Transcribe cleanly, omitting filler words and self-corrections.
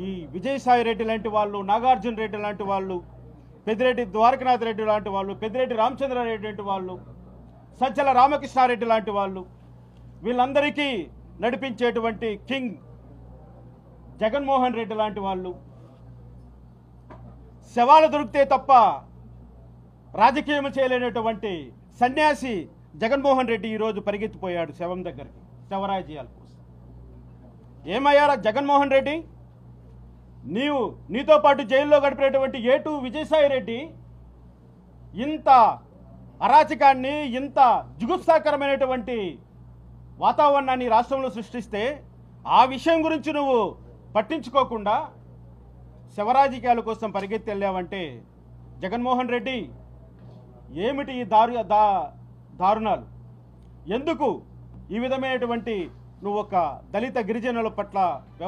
ఈ విజయసాయి రెడ్డి లాంటి వాళ్ళు, నాగార్జున రెడ్డి లాంటి వాళ్ళు, పెద్దిరెడ్డి ద్వారకనాథ్ రెడ్డి లాంటి వాళ్ళు, పెద్దిరెడ్డి రామచంద్రారెడ్డి లాంటి వాళ్ళు, సజ్జల రామకృష్ణారెడ్డి లాంటి వాళ్ళు, వీళ్ళందరికీ నడిపించేటువంటి కింగ్ జగన్మోహన్ రెడ్డి లాంటి వాళ్ళు శవాలు దొరికితే తప్ప రాజకీయం చేయలేనటువంటి సన్యాసి జగన్మోహన్ రెడ్డి ఈరోజు పరిగెత్తిపోయాడు శవం దగ్గరికి, శవరాజీయాల కోసం. ఏమయ్యారా జగన్మోహన్ రెడ్డి? నీతో పాటు జైల్లో గడిపినటువంటి ఏటు విజయసాయి రెడ్డి ఇంత అరాచకాన్ని, ఇంత జుగుప్సాకరమైనటువంటి వాతావరణాన్ని రాష్ట్రంలో సృష్టిస్తే ఆ విషయం గురించి నువ్వు పట్టించుకోకుండా శవరాజకీయాల కోసం పరిగెత్తి వెళ్ళావంటే జగన్మోహన్ రెడ్డి ఏమిటి ఈ దారుణాలు? ఎందుకు ఈ విధమైనటువంటి నువ్వు ఒక దళిత గిరిజనుల పట్ల